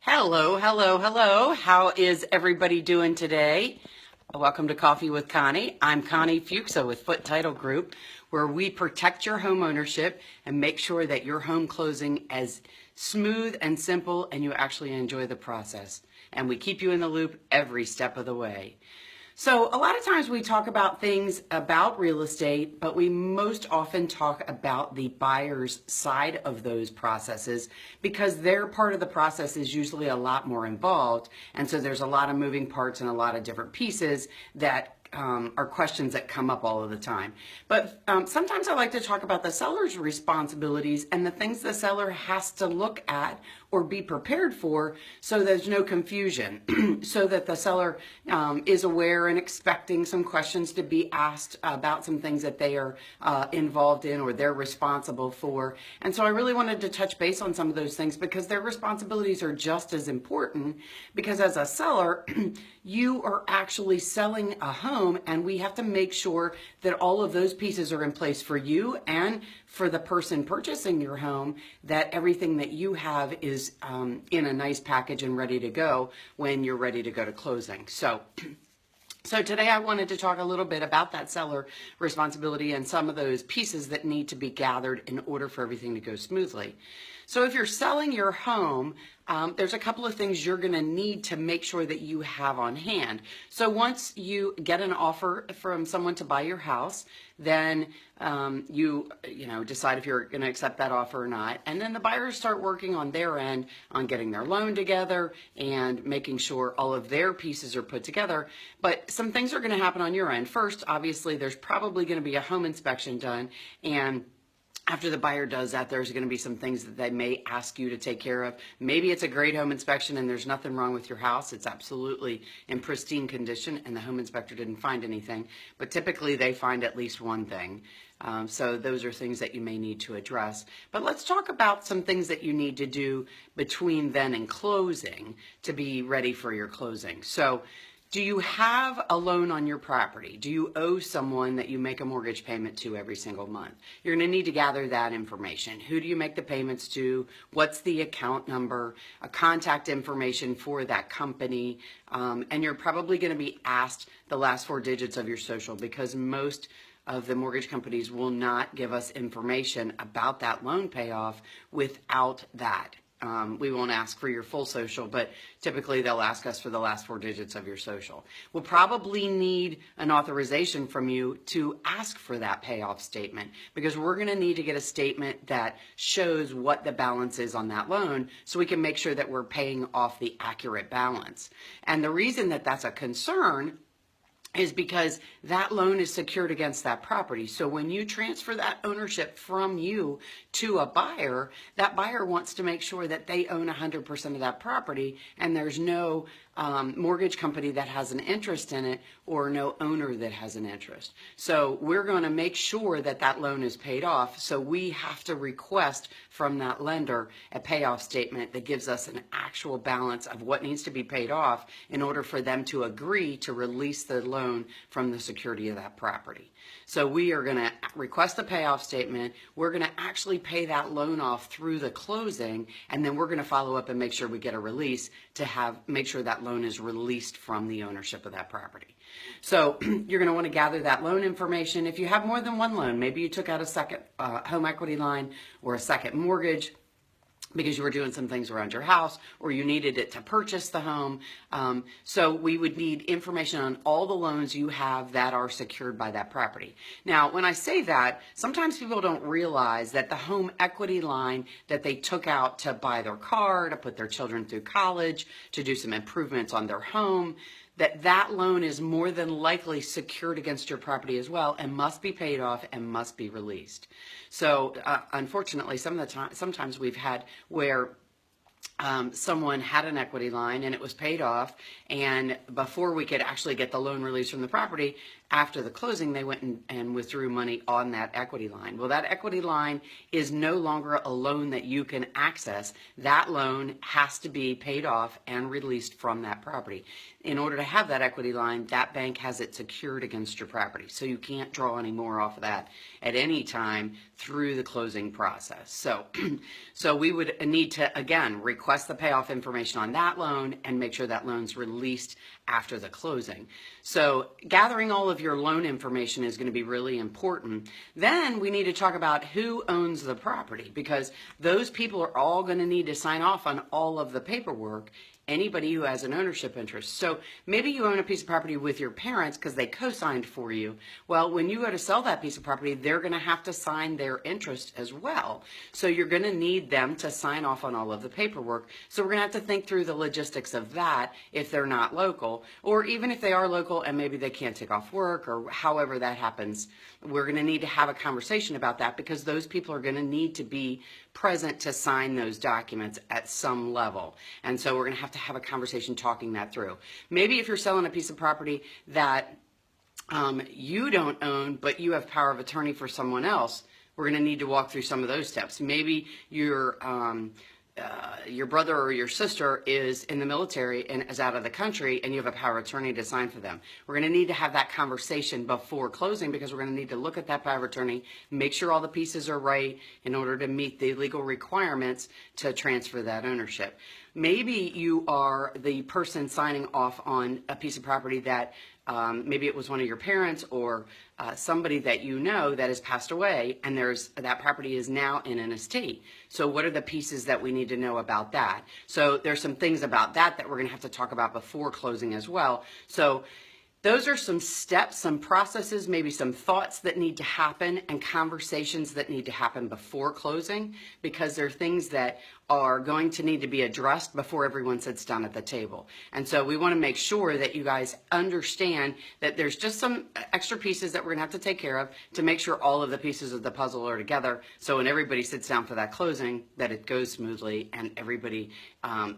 Hello, hello, hello. How is everybody doing today? Welcome to Coffee with Connie. I'm Connie Foote with Foote Title Group, where we protect your home ownership and make sure that your home closing is smooth and simple and you actually enjoy the process. And we keep you in the loop every step of the way. So a lot of times we talk about things about real estate, but we most often talk about the buyer's side of those processes because their part of the process is usually a lot more involved. And so there's a lot of moving parts and a lot of different pieces that are questions that come up all of the time. But sometimes I like to talk about the seller's responsibilities and the things the seller has to look at or be prepared for so there's no confusion, so that the seller is aware and expecting some questions to be asked about some things that they are involved in or they're responsible for. And so I really wanted to touch base on some of those things because their responsibilities are just as important, because as a seller, you are actually selling a home and we have to make sure that all of those pieces are in place for you and for the person purchasing your home, that everything that you have is in a nice package and ready to go when you're ready to go to closing. So today I wanted to talk a little bit about that seller responsibility and some of those pieces that need to be gathered in order for everything to go smoothly. So if you're selling your home, there's a couple of things you're going to need to make sure that you have on hand. So once you get an offer from someone to buy your house, then you decide if you're going to accept that offer or not. And then the buyers start working on their end on getting their loan together and making sure all of their pieces are put together. But some things are going to happen on your end. First, obviously, there's probably going to be a home inspection done, and after the buyer does that, there's going to be some things that they may ask you to take care of. Maybe it's a great home inspection and there's nothing wrong with your house. It's absolutely in pristine condition and the home inspector didn't find anything. But typically they find at least one thing. So those are things that you may need to address. But let's talk about some things that you need to do between then and closing to be ready for your closing. So do you have a loan on your property? Do you owe someone that you make a mortgage payment to every single month? You're going to need to gather that information. Who do you make the payments to? What's the account number? A contact information for that company. And you're probably going to be asked the last four digits of your social, because most of the mortgage companies will not give us information about that loan payoff without that. We won't ask for your full social, but typically they'll ask us for the last four digits of your social. We'll probably need an authorization from you to ask for that payoff statement, because we're going to need to get a statement that shows what the balance is on that loan so we can make sure that we're paying off the accurate balance. And the reason that that's a concern is because that loan is secured against that property. So when you transfer that ownership from you to a buyer, that buyer wants to make sure that they own 100% of that property and there's no mortgage company that has an interest in it or no owner that has an interest. So we're going to make sure that that loan is paid off. So we have to request from that lender a payoff statement that gives us an actual balance of what needs to be paid off in order for them to agree to release the loan from the security of that property. So we are going to request a payoff statement. We're going to actually pay that loan off through the closing, and then we're going to follow up and make sure we get a release to make sure that loan is released from the ownership of that property. So you're going to want to gather that loan information. If you have more than one loan, maybe you took out a second home equity line or a second mortgage because you were doing some things around your house or you needed it to purchase the home. So we would need information on all the loans you have that are secured by that property. Now, when I say that, sometimes people don't realize that the home equity line that they took out to buy their car, to put their children through college, to do some improvements on their home, that loan is more than likely secured against your property as well and must be paid off and must be released. So unfortunately, sometimes we've had where someone had an equity line and it was paid off, and before we could actually get the loan released from the property, after the closing, they went and withdrew money on that equity line. Well, that equity line is no longer a loan that you can access. That loan has to be paid off and released from that property. In order to have that equity line, that bank has it secured against your property. So you can't draw any more off of that at any time through the closing process. So we would need to, again, request the payoff information on that loan and make sure that loan's released after the closing. So gathering all of your loan information is going to be really important. Then we need to talk about who owns the property, because those people are all going to need to sign off on all of the paperwork, anybody who has an ownership interest. So maybe you own a piece of property with your parents because they co-signed for you. Well, when you go to sell that piece of property, they're going to have to sign their interest as well. So you're going to need them to sign off on all of the paperwork. So we're going to have to think through the logistics of that if they're not local, or even if they are local and maybe they can't take off work, or however that happens. We're going to need to have a conversation about that, because those people are going to need to be present to sign those documents at some level. And so we're going to have a conversation talking that through. Maybe if you're selling a piece of property that you don't own, but you have power of attorney for someone else, we're going to need to walk through some of those steps. Maybe your brother or your sister is in the military and is out of the country, and you have a power of attorney to sign for them. We're going to need to have that conversation before closing, because we're going to need to look at that power of attorney, make sure all the pieces are right in order to meet the legal requirements to transfer that ownership. Maybe you are the person signing off on a piece of property that maybe it was one of your parents or somebody that you know that has passed away, and that property is now in an estate. So what are the pieces that we need to know about that? So there's some things about that we're going to have to talk about before closing as well. So those are some steps, some processes, maybe some thoughts that need to happen and conversations that need to happen before closing, because there are things that are going to need to be addressed before everyone sits down at the table. And so we want to make sure that you guys understand that there's just some extra pieces that we're going to have to take care of to make sure all of the pieces of the puzzle are together. So when everybody sits down for that closing, that it goes smoothly and everybody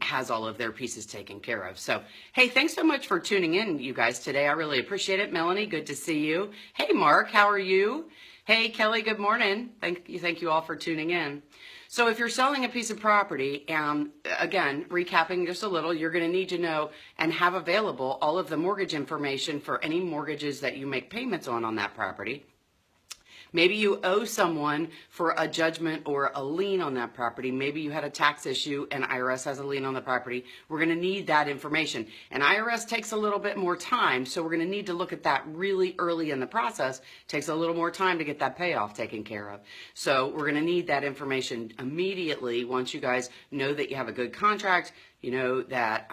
has all of their pieces taken care of. So, hey, thanks so much for tuning in, you guys, today. I really appreciate it. Melanie, good to see you. Hey, Mark, how are you? Hey, Kelly, good morning. Thank you all for tuning in. So if you're selling a piece of property, again, recapping just a little, you're going to need to know and have available all of the mortgage information for any mortgages that you make payments on that property. Maybe you owe someone for a judgment or a lien on that property. Maybe you had a tax issue and IRS has a lien on the property. We're going to need that information. And IRS takes a little bit more time, so we're going to need to look at that really early in the process. It takes a little more time to get that payoff taken care of. So we're going to need that information immediately once you guys know that you have a good contract, you know that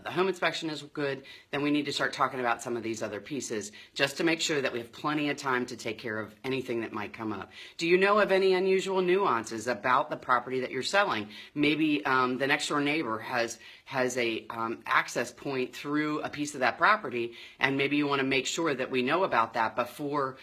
the home inspection is good, then we need to start talking about some of these other pieces just to make sure that we have plenty of time to take care of anything that might come up. Do you know of any unusual nuances about the property that you're selling? Maybe the next door neighbor has a access point through a piece of that property, and maybe you want to make sure that we know about that before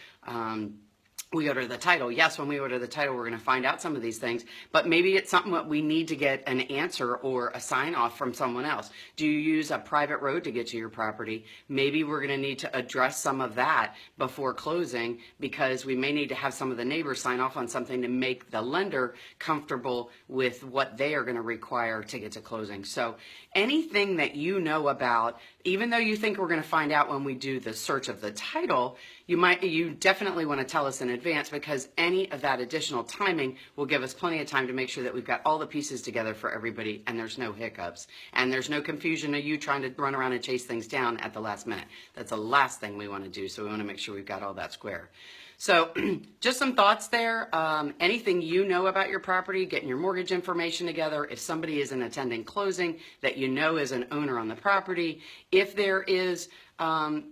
we order the title. Yes, when we order the title, we're going to find out some of these things, but maybe it's something that we need to get an answer or a sign off from someone else. Do you use a private road to get to your property? Maybe we're going to need to address some of that before closing, because we may need to have some of the neighbors sign off on something to make the lender comfortable with what they are going to require to get to closing. So anything that you know about, even though you think we're going to find out when we do the search of the title, you definitely want to tell us in advance, because any of that additional timing will give us plenty of time to make sure that we've got all the pieces together for everybody and there's no hiccups and there's no confusion of you trying to run around and chase things down at the last minute. That's the last thing we want to do, so we want to make sure we've got all that square. So just some thoughts there. Anything you know about your property, getting your mortgage information together, if somebody isn't attending closing that you know is an owner on the property, if there is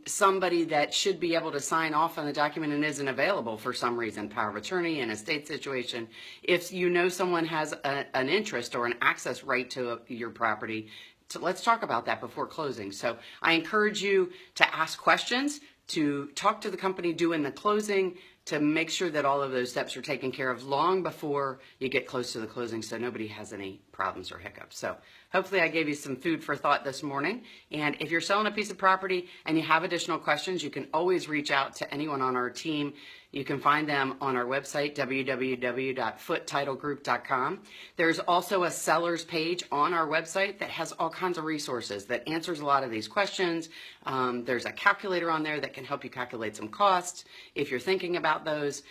somebody that should be able to sign off on the document and isn't available for some reason, power of attorney, an estate situation, if you know someone has an interest or an access right to your property, so let's talk about that before closing. So I encourage you to ask questions, to talk to the company doing the closing, to make sure that all of those steps are taken care of long before you get close to the closing, so nobody has any problems or hiccups. So hopefully I gave you some food for thought this morning. And if you're selling a piece of property and you have additional questions, you can always reach out to anyone on our team. You can find them on our website, www.foottetitlegroup.com. There's also a seller's page on our website that has all kinds of resources that answers a lot of these questions. There's a calculator on there that can help you calculate some costs if you're thinking about those.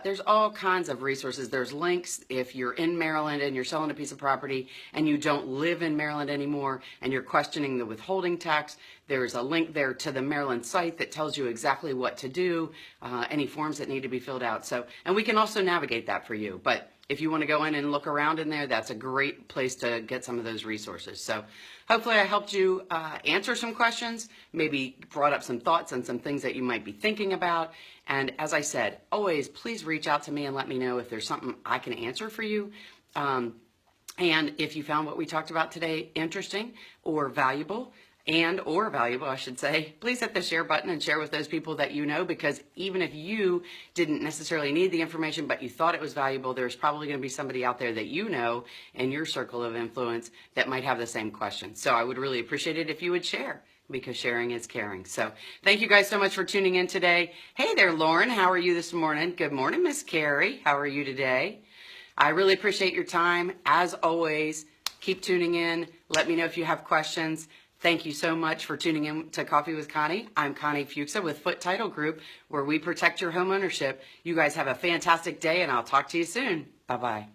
There's all kinds of resources. There's links if you're in Maryland and you're selling a piece of property and you don't live in Maryland anymore and you're questioning the withholding tax. There's a link there to the Maryland site that tells you exactly what to do, any forms that need to be filled out. So, and we can also navigate that for you. But if you want to go in and look around in there, that's a great place to get some of those resources. So hopefully I helped you answer some questions, maybe brought up some thoughts on some things that you might be thinking about. And as I said, always please reach out to me and let me know if there's something I can answer for you. And if you found what we talked about today interesting or valuable, I should say, please hit the share button and share with those people that you know, because even if you didn't necessarily need the information, but you thought it was valuable, there's probably going to be somebody out there that you know in your circle of influence that might have the same question. So I would really appreciate it if you would share, because sharing is caring. So thank you guys so much for tuning in today. Hey there, Lauren. How are you this morning? Good morning, Miss Carrie. How are you today? I really appreciate your time. As always, keep tuning in. Let me know if you have questions. Thank you so much for tuning in to Coffee with Connie. I'm Connie Foote with Foote Title Group, where we protect your home ownership. You guys have a fantastic day, and I'll talk to you soon. Bye-bye.